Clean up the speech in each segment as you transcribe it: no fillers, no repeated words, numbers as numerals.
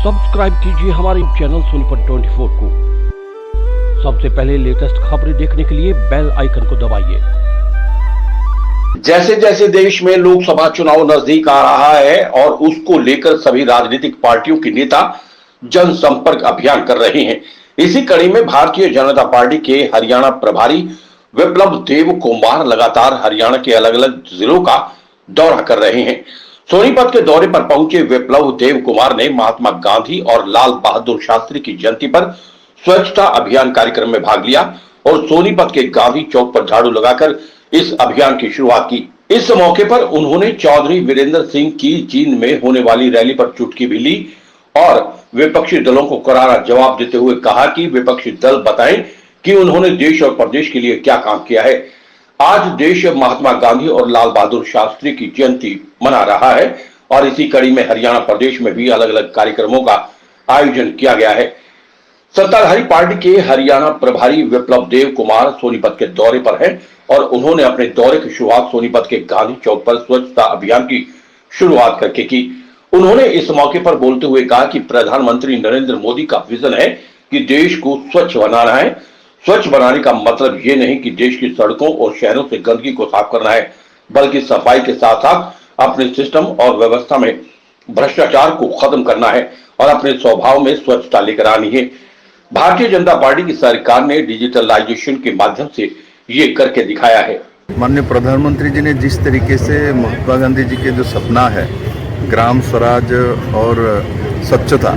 Subscribe कीजिए हमारे channel Sonipat 24 को। सबसे पहले लेटेस्ट खबरें देखने के लिए बेल आइकन को दबाइए। जैसे जैसे देश में लोकसभा चुनाव नजदीक आ रहा है और उसको लेकर सभी राजनीतिक पार्टियों के नेता जनसंपर्क अभियान कर रहे हैं, इसी कड़ी में भारतीय जनता पार्टी के हरियाणा प्रभारी विप्लव देव कुमार लगातार हरियाणा के अलग अलग जिलों का दौरा कर रहे हैं। सोनीपत के दौरे पर पहुंचे विप्लव देव कुमार ने महात्मा गांधी और लाल बहादुर शास्त्री की जयंती पर स्वच्छता अभियान कार्यक्रम में भाग लिया और सोनीपत के गांधी चौक पर झाड़ू लगाकर इस अभियान की शुरुआत की। इस मौके पर उन्होंने चौधरी वीरेंद्र सिंह की जींद में होने वाली रैली पर चुटकी भी ली और विपक्षी दलों को करारा जवाब देते हुए कहा कि विपक्षी दल बताएं कि उन्होंने देश और प्रदेश के लिए क्या काम किया है। आज देश महात्मा गांधी और लाल बहादुर शास्त्री की जयंती मना रहा है और इसी कड़ी में हरियाणा प्रदेश में भी अलग अलग कार्यक्रमों का आयोजन किया गया है। सत्ताधारी पार्टी के हरियाणा प्रभारी विप्लव देव कुमार सोनीपत के दौरे पर हैं और उन्होंने अपने दौरे की शुरुआत सोनीपत के गांधी चौक पर स्वच्छता अभियान की शुरुआत करके की। उन्होंने इस मौके पर बोलते हुए कहा कि प्रधानमंत्री नरेंद्र मोदी का विजन है कि देश को स्वच्छ बनाना है। स्वच्छ बनाने का मतलब ये नहीं कि देश की सड़कों और शहरों से गंदगी को साफ करना है, बल्कि सफाई के साथ साथ अपने सिस्टम और व्यवस्था में भ्रष्टाचार को खत्म करना है और अपने स्वभाव में स्वच्छता लेकर आनी है। भारतीय जनता पार्टी की सरकार ने डिजिटलाइजेशन के माध्यम से ये करके दिखाया है। माननीय प्रधानमंत्री जी ने जिस तरीके से महात्मा गांधी जी के जो सपना है ग्राम स्वराज और स्वच्छता,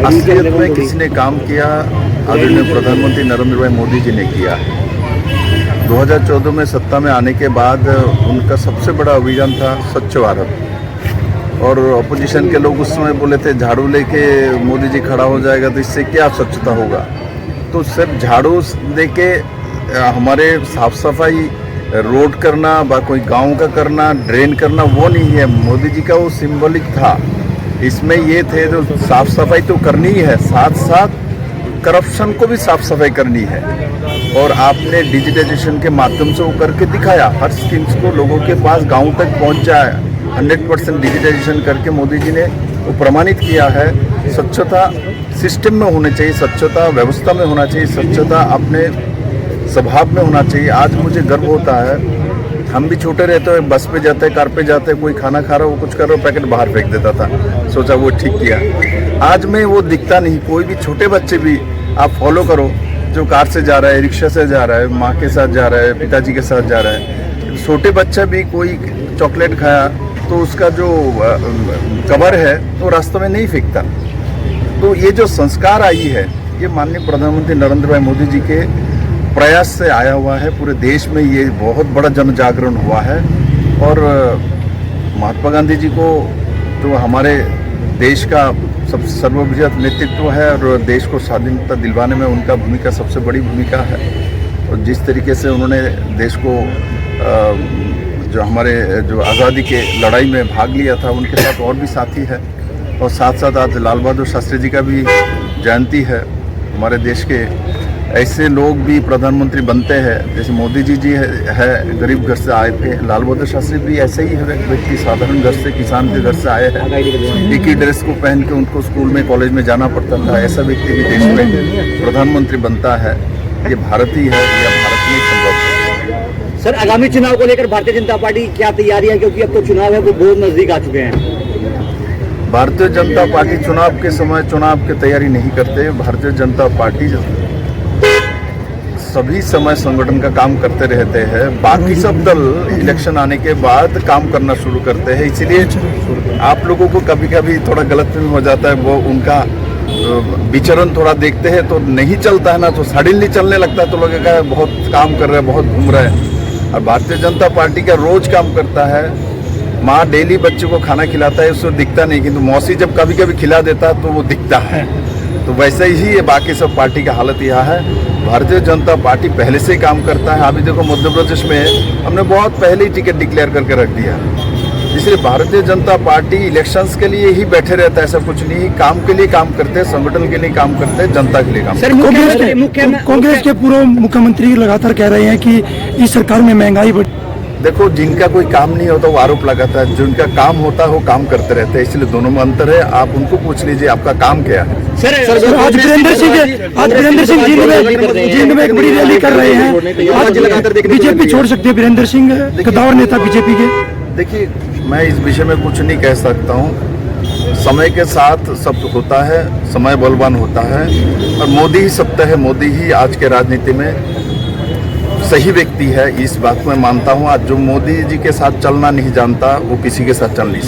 असलियत में किसने काम किया? आदरणीय प्रधानमंत्री नरेंद्र भाई मोदी जी ने किया। 2014 में सत्ता में आने के बाद उनका सबसे बड़ा अभियान था स्वच्छ भारत और अपोजिशन के लोग उस समय बोले थे झाड़ू लेके मोदी जी खड़ा हो जाएगा तो इससे क्या स्वच्छता होगा। तो सिर्फ झाड़ू देके हमारे साफ सफाई रोड करना व कोई गांव का करना, ड्रेन करना वो नहीं है। मोदी जी का वो सिंबलिक था। इसमें ये थे जो साफ सफाई तो करनी ही है, साथ साथ करप्शन को भी साफ सफाई करनी है। और आपने डिजिटाइजेशन के माध्यम से वो करके दिखाया। हर स्कीम्स को लोगों के पास गांव तक पहुंच जाए 100% डिजिटाइजेशन करके मोदी जी ने वो प्रमाणित किया है। स्वच्छता सिस्टम में होनी चाहिए, स्वच्छता व्यवस्था में होना चाहिए, स्वच्छता अपने स्वभाव में होना चाहिए। आज मुझे गर्व होता है, हम भी छोटे रहते हैं, बस पे जाते हैं, कार पे जाते हैं, कोई खाना खा रहा हो, कुछ कर रहा हो, पैकेट बाहर फेंक देता था, सोचा वो ठीक किया। आज में वो दिखता नहीं। कोई भी छोटे बच्चे भी आप फॉलो करो जो कार से जा रहा है, रिक्शा से जा रहा है, माँ के साथ जा रहा है, पिताजी के साथ जा रहा है। छोटे बच्चा भी कोई चॉकलेट खाया तो उसका जो कवर है वो रास्ते में नहीं फेंकता। तो ये जो संस्कार आई है ये माननीय प्रधानमंत्री नरेंद्र भाई मोदी जी के प्रयास से आया हुआ है। पूरे देश में ये बहुत बड़ा जन जागरण हुआ है और महात्मा गांधी जी को जो हमारे देश का सबसे सर्वबृहत नेतृत्व है और देश को स्वाधीनता दिलवाने में उनका भूमिका सबसे बड़ी भूमिका है। और जिस तरीके से उन्होंने देश को जो हमारे जो आज़ादी के लड़ाई में भाग लिया था, उनके साथ और भी साथी है। और साथ साथ आज लाल बहादुर शास्त्री जी का भी जयंती है। हमारे देश के ऐसे लोग भी प्रधानमंत्री बनते हैं, जैसे मोदी जी है गरीब घर से आए थे, लाल बहादुर शास्त्री भी ऐसे ही है व्यक्ति, साधारण घर से, किसान के घर से आए हैं। एक ही ड्रेस को पहन के उनको स्कूल में कॉलेज में जाना पड़ता था। ऐसा व्यक्ति भी देश में प्रधानमंत्री बनता है। ये भारत ही है या भारत में संभव है। सर, आगामी चुनाव को लेकर भारतीय जनता पार्टी की क्या तैयारी है, क्योंकि अब तो चुनाव है वो बहुत नजदीक आ चुके हैं? भारतीय जनता पार्टी चुनाव के समय चुनाव की तैयारी नहीं करते। भारतीय जनता पार्टी सभी समय संगठन का काम करते रहते हैं। बाकी सब दल इलेक्शन आने के बाद काम करना शुरू करते हैं। इसलिए आप लोगों को कभी कभी थोड़ा गलतफहमी हो जाता है। वो उनका विचरण थोड़ा देखते हैं तो नहीं चलता है ना, तो सडनली चलने लगता है तो लोग कहते हैं बहुत काम कर रहे हैं, बहुत घूम रहे हैं। और भारतीय जनता पार्टी का रोज काम करता है। माँ डेली बच्चों को खाना खिलाता है, उसको दिखता नहीं, किंतु मौसी जब कभी कभी खिला देता है तो वो दिखता है। तो वैसे ही ये बाकी सब पार्टी का हालत यह है। भारतीय जनता पार्टी पहले से ही काम करता है। अभी देखो मध्य प्रदेश में हमने बहुत पहले ही टिकट डिक्लेयर करके रख दिया। इसलिए भारतीय जनता पार्टी इलेक्शंस के लिए ही बैठे रहता है, ऐसा कुछ नहीं। काम के लिए काम करते हैं, संगठन के लिए काम करते हैं, जनता के लिए काम करते हैं। कांग्रेस के पूर्व मुख्यमंत्री लगातार कह रहे हैं कि इस सरकार में महंगाई बढ़ी। देखो, जिनका कोई काम नहीं होता वो आरोप लगाता है, जिनका काम होता है वो काम करते रहते हैं, इसलिए दोनों में अंतर है। आप उनको पूछ लीजिए आपका काम क्या है। सर आज वीरेंद्र सिंह जींद में एक बड़ी रैली कर रहे हैं। आज बीजेपी छोड़ सकती है वीरेंद्र सिंह, कद्दावर नेता बीजेपी के। देखिए, मैं इस विषय में कुछ नहीं कह सकता हूँ। समय के साथ सब होता है, समय बलवान होता है, और मोदी ही सत्य है। मोदी ही आज के राजनीति में सही व्यक्ति है, इस बात को मैं मानता हूँ। आज जो मोदी जी के साथ चलना नहीं जानता वो किसी के साथ चल नहीं सकता।